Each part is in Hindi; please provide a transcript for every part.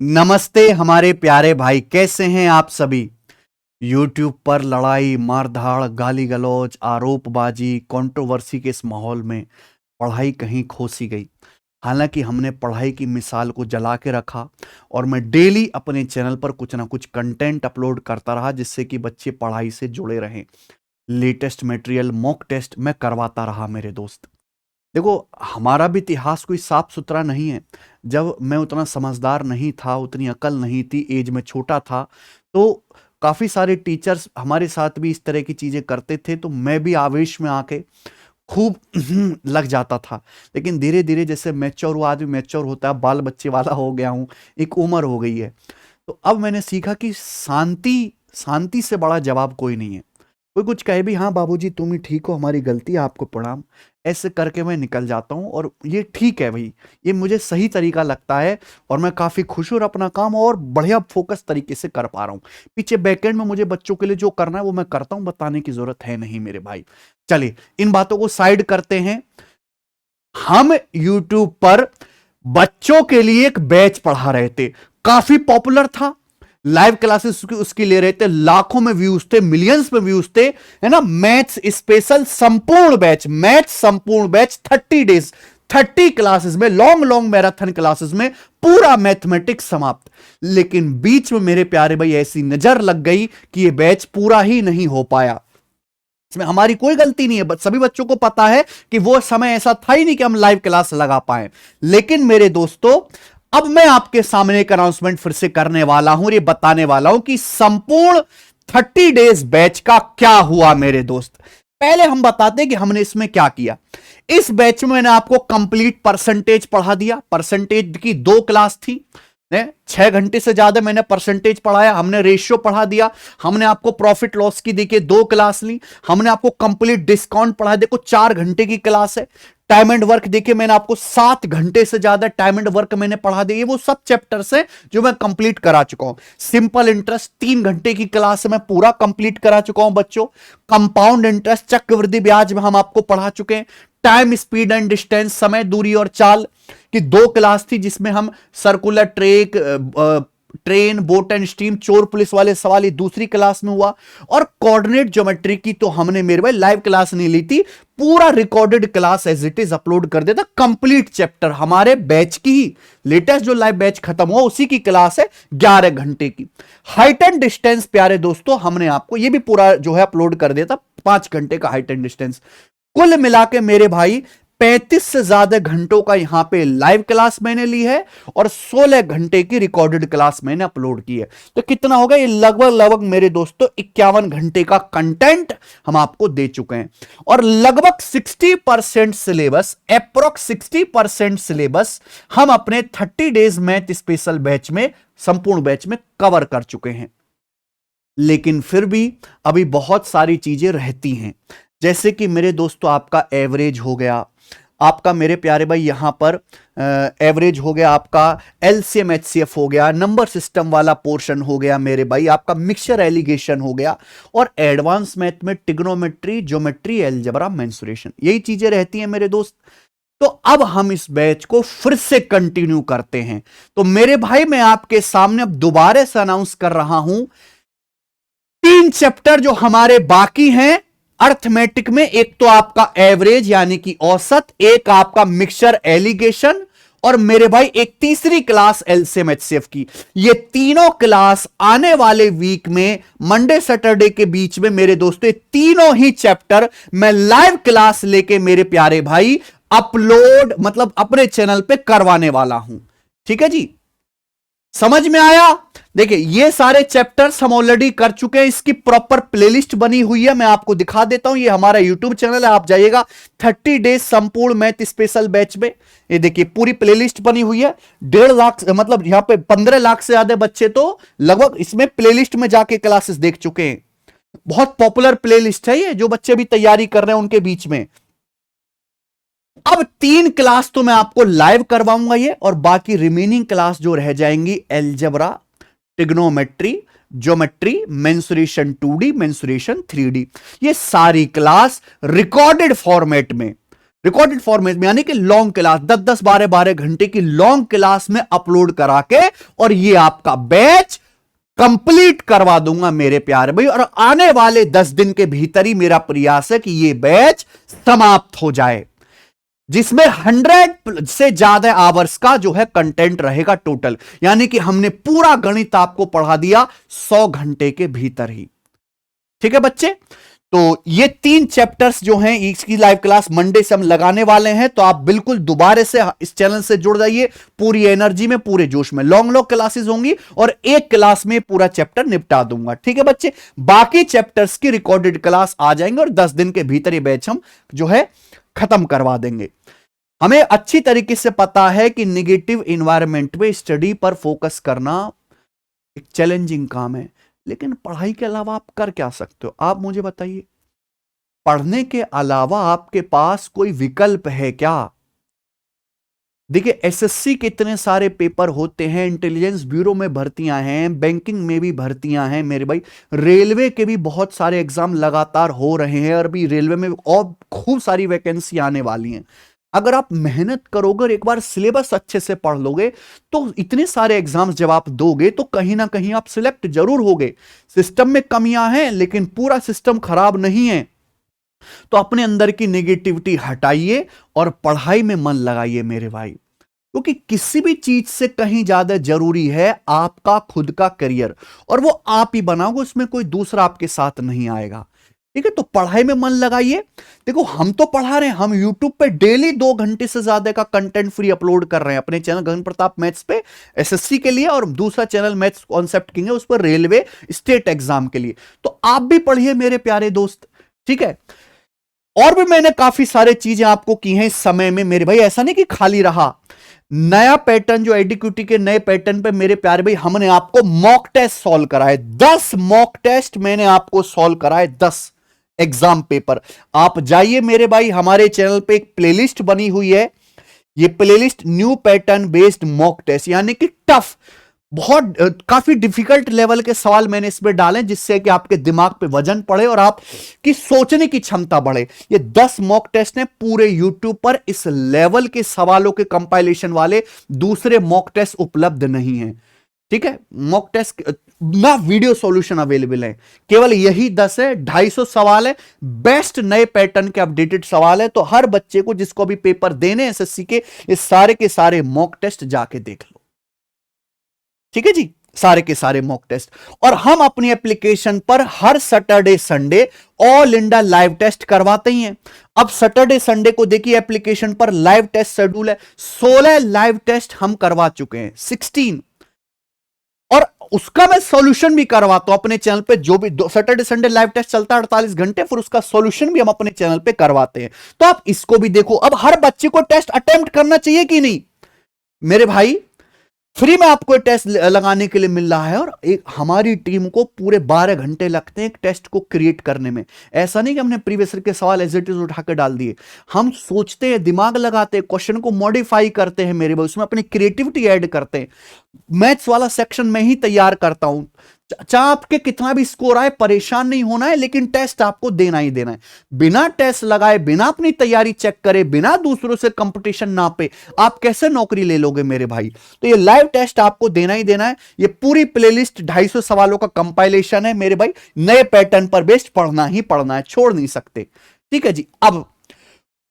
नमस्ते हमारे प्यारे भाई, कैसे हैं आप सभी। यूट्यूब पर लड़ाई, मारधाड़, गाली गलौज, आरोपबाजी, कंट्रोवर्सी के इस माहौल में पढ़ाई कहीं खो सी गई। हालांकि हमने पढ़ाई की मिसाल को जला के रखा और मैं डेली अपने चैनल पर कुछ ना कुछ कंटेंट अपलोड करता रहा जिससे कि बच्चे पढ़ाई से जुड़े रहें। लेटेस्ट मटेरियल, मॉक टेस्ट मैं करवाता रहा मेरे दोस्त। देखो, हमारा भी इतिहास कोई साफ सुथरा नहीं है। जब मैं उतना समझदार नहीं था, उतनी अकल नहीं थी, एज में छोटा था, तो काफ़ी सारे टीचर्स हमारे साथ भी इस तरह की चीज़ें करते थे, तो मैं भी आवेश में आके खूब लग जाता था। लेकिन धीरे धीरे जैसे मैच्योर हुआ, आदमी मैच्योर होता है, बाल बच्चे वाला हो गया हूँ, एक उम्र हो गई है, तो अब मैंने सीखा कि शांति शांति से बड़ा जवाब कोई नहीं है। कोई कुछ कहे भी, हाँ बाबूजी तुम ही ठीक हो, हमारी गलती है, आपको प्रणाम, ऐसे करके मैं निकल जाता हूँ और ये ठीक है भाई, ये मुझे सही तरीका लगता है और मैं काफ़ी खुश हूँ और अपना काम और बढ़िया फोकस तरीके से कर पा रहा हूँ। पीछे बैकएंड में मुझे बच्चों के लिए जो करना है वो मैं करता हूँ, बताने की ज़रूरत है नहीं मेरे भाई। चलिए इन बातों को साइड करते हैं। हम यूट्यूब पर बच्चों के लिए एक बैच पढ़ा रहे थे, काफ़ी पॉपुलर था, लाइव क्लासेस उसकी ले रहे थे, लाखों में व्यूज थे, मिलियंस में व्यूज थे, है ना। मैथ्स स्पेशल संपूर्ण बैच, मैथ्स संपूर्ण बैच 30 डेज, 30 क्लासेस में, लॉन्ग लॉन्ग मैराथन क्लासेस में पूरा मैथमेटिक्स समाप्त। लेकिन बीच में मेरे प्यारे भाई ऐसी नजर लग गई कि यह बैच पूरा ही नहीं हो पाया। इसमें हमारी कोई गलती नहीं है, सभी बच्चों को पता है कि वो समय ऐसा था ही नहीं कि हम लाइव क्लास लगा पाए। लेकिन मेरे दोस्तों, अब मैं आपके सामने एक अनाउंसमेंट फिर से करने वाला हूं, ये बताने वाला हूं कि संपूर्ण 30 डेज बैच का क्या हुआ मेरे दोस्त। पहले हम बताते हैं कि हमने इसमें क्या किया। इस बैच में मैंने आपको कंप्लीट परसेंटेज पढ़ा दिया। परसेंटेज की 2 क्लास थी, 6 घंटे से ज्यादा मैंने परसेंटेज पढ़ाया। हमने रेशियो पढ़ा दिया, हमने आपको प्रॉफिट लॉस की देखिए 2 क्लास ली, हमने आपको कंप्लीट डिस्काउंट पढ़ा, देखो 4 घंटे की क्लास है। टाइम एंड वर्क देखिए, मैंने आपको 7 घंटे से ज्यादा टाइम एंड वर्क मैंने पढ़ा दिया। वो सब चैप्टर्स हैं जो मैं कंप्लीट करा चुका हूं। सिंपल इंटरेस्ट 3 घंटे की क्लास में पूरा कंप्लीट करा चुका हूं बच्चों। कंपाउंड इंटरेस्ट, चक्रवृद्धि ब्याज में हम आपको पढ़ा चुके हैं। टाइम, स्पीड एंड डिस्टेंस, समय, दूरी और चाल की 2 क्लास थी जिसमें हम circular track, train, boat and steam, चोर पुलिस वाले सवाल, ये दूसरी क्लास में हुआ। और कोऑर्डिनेट ज्योमेट्री की तो हमने मेरे भाई लाइव क्लास नहीं ली थी, पूरा recorded class as it is upload कर देता। कंप्लीट चैप्टर हमारे बैच की ही, लेटेस्ट जो लाइव बैच खत्म हुआ उसी की क्लास है, 11 घंटे की। हाइट एंड डिस्टेंस प्यारे दोस्तों, हमने आपको ये भी पूरा जो है अपलोड कर देता, 5 घंटे का हाइट एंड डिस्टेंस। कुल मिला के मेरे भाई 35 से ज्यादा घंटों का यहां पे लाइव क्लास मैंने ली है और 16 घंटे की रिकॉर्डेड क्लास मैंने अपलोड की है। तो कितना होगा ये, लगभग लगभग मेरे दोस्तों 51 घंटे का कंटेंट हम आपको दे चुके हैं। और लगभग 60% सिलेबस, अप्रोक्स 60% सिलेबस हम अपने 30 डेज मैथ स्पेशल बैच में, संपूर्ण बैच में कवर कर चुके हैं। लेकिन फिर भी अभी बहुत सारी चीजें रहती हैं, जैसे कि मेरे दोस्तों आपका एवरेज हो गया, आपका मेरे प्यारे भाई यहां पर एवरेज हो गया, आपका एलसीएम एचसीएफ हो गया, नंबर सिस्टम वाला पोर्शन हो गया मेरे भाई, आपका मिक्सचर एलिगेशन हो गया, और एडवांस मैथ में टिग्नोमेट्री, ज्योमेट्री, अलजेब्रा, मेंसुरेशन, यही चीजें रहती हैं मेरे दोस्त। तो अब हम इस बैच को फिर से कंटिन्यू करते हैं। तो मेरे भाई मैं आपके सामने अब दोबारा से अनाउंस कर रहा हूं 3 चैप्टर जो हमारे बाकी हैं अर्थमेटिक में। एक तो आपका एवरेज यानी कि औसत, एक आपका मिक्सचर एलिगेशन, और मेरे भाई एक तीसरी क्लास एलसीएम एचसीएफ की। ये तीनों क्लास आने वाले वीक में मंडे सैटरडे के बीच में मेरे दोस्तों, तीनों ही चैप्टर मैं लाइव क्लास लेके मेरे प्यारे भाई अपलोड, मतलब अपने चैनल पे करवाने वाला हूं। ठीक है जी, समझ में आया। देखिए ये सारे चैप्टर्स हम ऑलरेडी कर चुके हैं, इसकी प्रॉपर प्लेलिस्ट बनी हुई है, मैं आपको दिखा देता हूं। ये हमारा यूट्यूब चैनल है, आप जाइएगा 30 डेज संपूर्ण मैथ स्पेशल बैच में, ये देखिए पूरी प्लेलिस्ट बनी हुई है। 1.5 लाख, मतलब यहां पे 15 लाख से ज्यादा बच्चे तो लगभग इसमें प्लेलिस्ट में जाके क्लासेस देख चुके हैं। बहुत पॉपुलर प्लेलिस्ट है ये, जो बच्चे भी तैयारी कर रहे हैं उनके बीच में। अब 3 क्लास तो मैं आपको लाइव करवाऊंगा ये, और बाकी रिमेनिंग क्लास जो रह जाएंगी, algebra, trigonometry, geometry, mensuration 2D, mensuration 3D, ये सारी क्लास रिकॉर्डेड फॉर्मेट में रिकॉर्डेड फॉर्मेट में, यानी कि लॉन्ग क्लास 10-10 12-12 घंटे की लॉन्ग क्लास में अपलोड करा के और ये आपका बैच कंप्लीट करवा दूंगा मेरे प्यारे भाई। और आने वाले 10 दिन के भीतर ही मेरा प्रयास है कि ये बैच समाप्त हो जाए, जिसमें 100 से ज्यादा आवर्स का जो है कंटेंट रहेगा टोटल, यानी कि हमने पूरा गणित आपको पढ़ा दिया 100 घंटे के भीतर ही। ठीक है बच्चे, तो ये 3 चैप्टर्स जो हैं इसकी लाइव क्लास मंडे से हम लगाने वाले हैं, तो आप बिल्कुल दोबारा से इस चैनल से जुड़ जाइए पूरी एनर्जी में, पूरे जोश में। लॉन्ग क्लासेस होंगी और एक क्लास में पूरा चैप्टर निपटा दूंगा। ठीक है बच्चे, बाकी चैप्टर्स की रिकॉर्डेड क्लास आ जाएंगे और 10 दिन के भीतर ये बैच हम जो है खत्म करवा देंगे। हमें अच्छी तरीके से पता है कि निगेटिव एनवायरनमेंट में स्टडी पर फोकस करना एक चैलेंजिंग काम है, लेकिन पढ़ाई के अलावा आप कर क्या सकते हो? आप मुझे बताइए, पढ़ने के अलावा आपके पास कोई विकल्प है क्या? देखिए, एसएससी के इतने सारे पेपर होते हैं, इंटेलिजेंस ब्यूरो में भर्तियां हैं, बैंकिंग में भी भर्तियां हैं मेरे भाई, रेलवे के भी बहुत सारे एग्जाम लगातार हो रहे हैं और अभी रेलवे में और खूब सारी वैकेंसी आने वाली हैं। अगर आप मेहनत करोगे और एक बार सिलेबस अच्छे से पढ़ लोगे तो इतने सारे एग्जाम्स जब आप दोगे तो कहीं ना कहीं आप सिलेक्ट जरूर होगे। सिस्टम में कमियां हैं लेकिन पूरा सिस्टम खराब नहीं है, तो अपने अंदर की नेगेटिविटी हटाइए और पढ़ाई में मन लगाइए मेरे भाई, क्योंकि किसी भी चीज से कहीं ज्यादा जरूरी है आपका खुद का करियर, और वो आप ही बनाओगे, उसमें कोई दूसरा आपके साथ नहीं आएगा। ठीक है, तो पढ़ाई में मन लगाइए। देखो, हम तो पढ़ा रहे हैं, हम YouTube पे डेली 2 घंटे से ज्यादा का कंटेंट फ्री अपलोड कर रहे हैं अपने चैनल गगन प्रताप मैथ्स पे एसएससी के लिए, और दूसरा चैनल मैथ्स कॉन्सेप्ट किंग है उस पर रेलवे स्टेट एग्जाम के लिए। तो आप भी पढ़िए मेरे प्यारे दोस्त। ठीक है, और भी मैंने काफी सारे चीजें आपको की हैं इस समय में मेरे भाई, ऐसा नहीं कि खाली रहा। नया पैटर्न जो एडीक्यूटी के नए पैटर्न पे मेरे प्यारे भाई हमने आपको मॉक टेस्ट सॉल्व कराए, 10 मॉक टेस्ट मैंने आपको सॉल्व कराए, 10 एग्जाम पेपर। आप जाइए मेरे भाई, हमारे चैनल पे एक प्लेलिस्ट बनी हुई है, ये playlist new pattern based mock test, यानी कि टफ, बहुत काफी डिफिकल्ट लेवल के सवाल मैंने इसमें डाले जिससे कि आपके दिमाग पे वजन पड़े और आपकी सोचने की क्षमता बढ़े। ये 10 मॉक टेस्ट ने पूरे यूट्यूब पर इस लेवल के सवालों के कंपाइलेशन वाले दूसरे मॉक टेस्ट उपलब्ध नहीं है। ठीक है, मॉक टेस्ट ना वीडियो सॉल्यूशन अवेलेबल है, केवल यही 10 है, 250 सवाल है, बेस्ट नए पैटर्न के अपडेटेड सवाल है। तो हर बच्चे को जिसको भी पेपर देने एसएससी के, ये सारे के सारे मॉक टेस्ट जाके देख लो। ठीक है जी, सारे के सारे मॉक टेस्ट। और हम अपनी एप्लीकेशन पर हर Saturday Sunday all India live test करवाते ही हैं। अब सैटरडे संडे को देखिए एप्लीकेशन पर लाइव टेस्ट शेड्यूल है, 16 लाइव टेस्ट हम करवा चुके हैं, 16, और उसका मैं सॉल्यूशन भी करवाता हूं अपने चैनल पे। जो भी सैटरडे संडे लाइव टेस्ट चलता है 48 घंटे, फिर उसका सॉल्यूशन भी हम अपने चैनल पे करवाते हैं, तो आप इसको भी देखो। अब हर बच्चे को टेस्ट अटेम्प्ट करना चाहिए कि नहीं मेरे भाई? फ्री में आपको टेस्ट लगाने के लिए मिल रहा है, और एक हमारी टीम को पूरे 12 घंटे लगते हैं एक टेस्ट को क्रिएट करने में। ऐसा नहीं कि हमने प्रीवियस के सवाल एज इट इज उठा के डाल दिए, हम सोचते हैं, दिमाग लगाते हैं, क्वेश्चन को मॉडिफाई करते हैं मेरे भाई, उसमें अपनी क्रिएटिविटी ऐड करते हैं। मैथ्स वाला सेक्शन मैं ही तैयार करता हूं, चाहे आपके कितना भी स्कोर आए परेशान नहीं होना है, लेकिन टेस्ट आपको देना ही देना है। बिना टेस्ट लगाए, बिना अपनी तैयारी चेक करे, बिना दूसरों से कंपटीशन नापे आप कैसे नौकरी ले लोगे मेरे भाई? तो ये लाइव टेस्ट आपको देना ही देना है। ये पूरी प्लेलिस्ट 250 सवालों का कंपाइलेशन है मेरे भाई, नए पैटर्न पर बेस्ड, पढ़ना ही पढ़ना है, छोड़ नहीं सकते। ठीक है जी, अब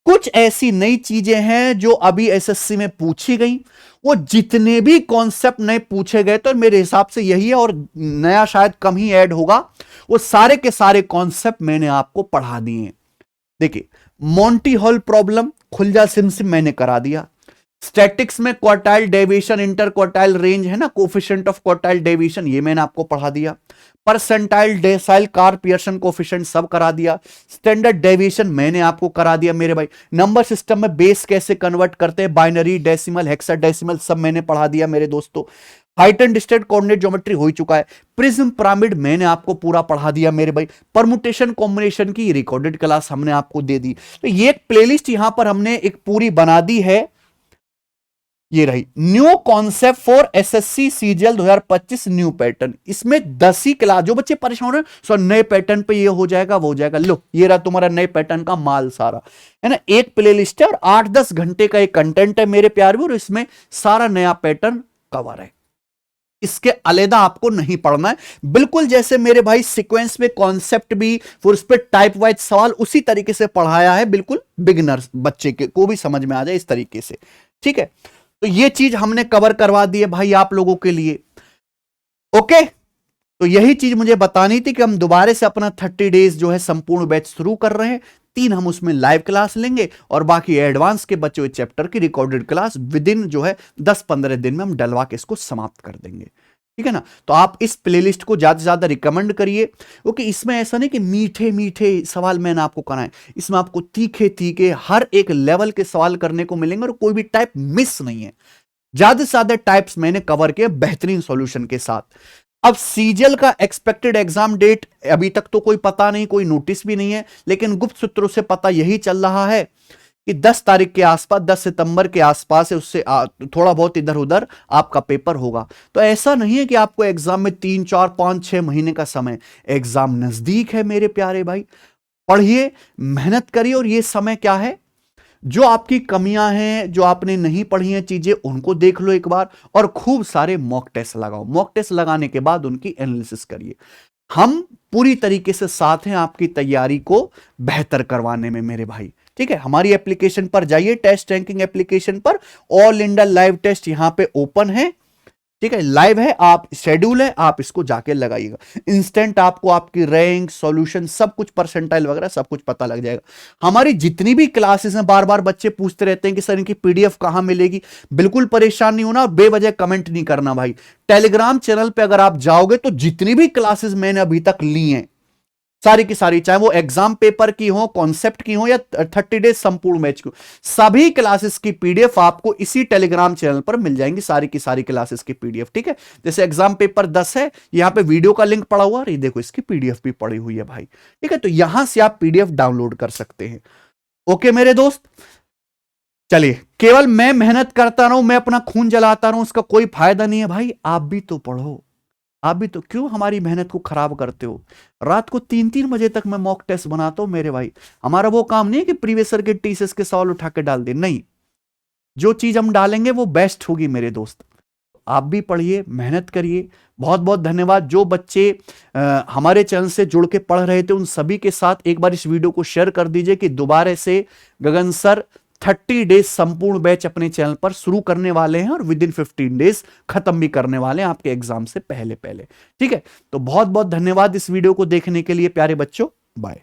कुछ ऐसी नई चीजें हैं जो अभी एसएससी में पूछी गई, वो जितने भी कॉन्सेप्ट नए पूछे गए, तो मेरे हिसाब से यही है, और नया शायद कम ही ऐड होगा, वो सारे के सारे कॉन्सेप्ट मैंने आपको पढ़ा दिए। देखिए, मोंटी हॉल प्रॉब्लम, खुलजा सिमसिम मैंने करा दिया। स्टैटिक्स में quartile deviation, inter quartile range है ना, कोफिशिएंट ऑफ क्वार्टाइल डेविएशन, ये मैंने आपको पढ़ा दिया। Percentile, decyl, car Pearson coefficient सब करा दिया। स्टैंडर्ड डेविएशन मैंने आपको करा दिया मेरे भाई। नंबर सिस्टम में बेस कैसे कन्वर्ट करते हैं, बाइनरी, डेसिमल, हेक्साडेसिमल, सब मैंने पढ़ा दिया मेरे दोस्तों। Height and distance coordinate geometry हो चुका है। प्रिज्म पिरामिड मैंने आपको पूरा पढ़ा दिया मेरे भाई। परमुटेशन कॉम्बिनेशन की रिकॉर्डेड क्लास हमने आपको दे दी। तो ये एक प्लेलिस्ट यहां पर हमने एक पूरी बना दी है, ये रही new concept for SSC CGL 2025 new pattern. इसमें 10 ही क्लास, जो बच्चे परेशान हो रहे हैं सो नए पैटर्न पे ये हो जाएगा वो हो जाएगा, लो ये रहा तुम्हारा नए पैटर्न का माल सारा, है ना। एक प्लेलिस्ट है और 8-10 घंटे का एक कंटेंट है मेरे प्यारे, और इसमें सारा नया पैटर्न कवर है। इसके अलग आपको नहीं पढ़ना है, बिल्कुल जैसे मेरे भाई सीक्वेंस में कॉन्सेप्ट भी फिर उस पर टाइप वाइज सवाल उसी तरीके से पढ़ाया है, बिल्कुल बिगिनर बच्चे के को भी समझ में आ जाए इस तरीके से, ठीक है। तो ये चीज हमने कवर करवा दी है भाई आप लोगों के लिए, ओके। तो यही चीज मुझे बतानी थी कि हम दोबारा से अपना 30 डेज जो है संपूर्ण बैच शुरू कर रहे हैं। 3 हम उसमें लाइव क्लास लेंगे और बाकी एडवांस के बचे हुए चैप्टर की रिकॉर्डेड क्लास विद इन जो है 10-15 दिन में हम डलवा के इसको समाप्त कर देंगे, ठीक है ना। तो आप इस प्लेलिस्ट को ज्यादा से ज्यादा रिकमेंड करिए, क्योंकि इसमें ऐसा नहीं कि मीठे मीठे सवाल मैंने आपको कराए, इसमें आपको तीखे तीखे हर एक लेवल के सवाल करने को मिलेंगे और कोई भी टाइप मिस नहीं है। ज्यादा से ज्यादा टाइप्स मैंने कवर किए बेहतरीन सॉल्यूशन के साथ। अब सीजीएल का एक्सपेक्टेड एग्जाम डेट अभी तक तो कोई पता नहीं, कोई नोटिस भी नहीं है, लेकिन गुप्त सूत्रों से पता यही चल रहा है कि 10 तारीख के आसपास, 10 सितंबर के आसपास है, उससे थोड़ा बहुत इधर उधर आपका पेपर होगा। तो ऐसा नहीं है कि आपको एग्जाम में 3, 4, 5, 6 महीने का समय, एग्जाम नजदीक है मेरे प्यारे भाई। पढ़िए, मेहनत करिए, और ये समय क्या है, जो आपकी कमियां हैं, जो आपने नहीं पढ़ी हैं चीजें, उनको देख लो एक बार, और खूब सारे मॉक टेस्ट लगाओ। मॉक टेस्ट लगाने के बाद उनकी एनालिसिस करिए। हम पूरी तरीके से साथ हैं आपकी तैयारी को बेहतर करवाने में मेरे भाई, ठीक है। हमारी एप्लीकेशन पर जाइए, टेस्ट रैंकिंग एप्लीकेशन पर ऑल इंडिया लाइव टेस्ट यहां पे ओपन है, ठीक है, लाइव है, आप शेड्यूल है, आप इसको जाके लगाइएगा। इंस्टेंट आपको आपकी रैंक, सॉल्यूशन, सब कुछ परसेंटाइल वगैरह सब कुछ पता लग जाएगा। हमारी जितनी भी क्लासेस हैं, बार बार बच्चे पूछते रहते हैं कि सर इनकी पीडीएफ कहां मिलेगी। बिल्कुल परेशान नहीं होना और बेवजह कमेंट नहीं करना भाई। टेलीग्राम चैनल पे अगर आप जाओगे तो जितनी भी क्लासेस मैंने अभी तक ली हैं सारी की सारी, चाहे वो एग्जाम पेपर की हो, कॉन्सेप्ट की हो, या 30 डेज संपूर्ण बैच की हो, सभी क्लासेस की पीडीएफ आपको इसी टेलीग्राम चैनल पर मिल जाएंगी, सारी की सारी क्लासेस की पीडीएफ, ठीक है। जैसे एग्जाम पेपर 10 है, यहां पे वीडियो का लिंक पड़ा हुआ है, ये देखो इसकी पीडीएफ भी पड़ी हुई है भाई, ठीक है। तो यहां से आप पीडीएफ डाउनलोड कर सकते हैं, ओके मेरे दोस्त। चलिए, केवल मैं मेहनत करता रहूं, मैं अपना खून जलाता रहूं, उसका कोई फायदा नहीं है भाई। आप भी तो पढ़ो, आप भी तो, क्यों हमारी मेहनत को खराब करते हो। रात को 3-3 बजे तक मैं मॉक टेस्ट बनाता हूं मेरे भाई। हमारा वो काम नहीं है कि प्रीवियस ईयर के टीसीएस के सवाल उठा के डाल दे, नहीं, जो चीज हम डालेंगे वो बेस्ट होगी मेरे दोस्त। आप भी पढ़िए, मेहनत करिए। बहुत बहुत धन्यवाद। जो बच्चे हमारे चैनल से जुड़ के पढ़ रहे थे उन सभी के साथ एक बार इस वीडियो को शेयर कर दीजिए कि दोबारा से गगन सर 30 डेज संपूर्ण बैच अपने चैनल पर शुरू करने वाले हैं और विद इन 15 डेज खत्म भी करने वाले हैं आपके एग्जाम से पहले पहले, ठीक है। तो बहुत बहुत धन्यवाद इस वीडियो को देखने के लिए प्यारे बच्चों, बाय।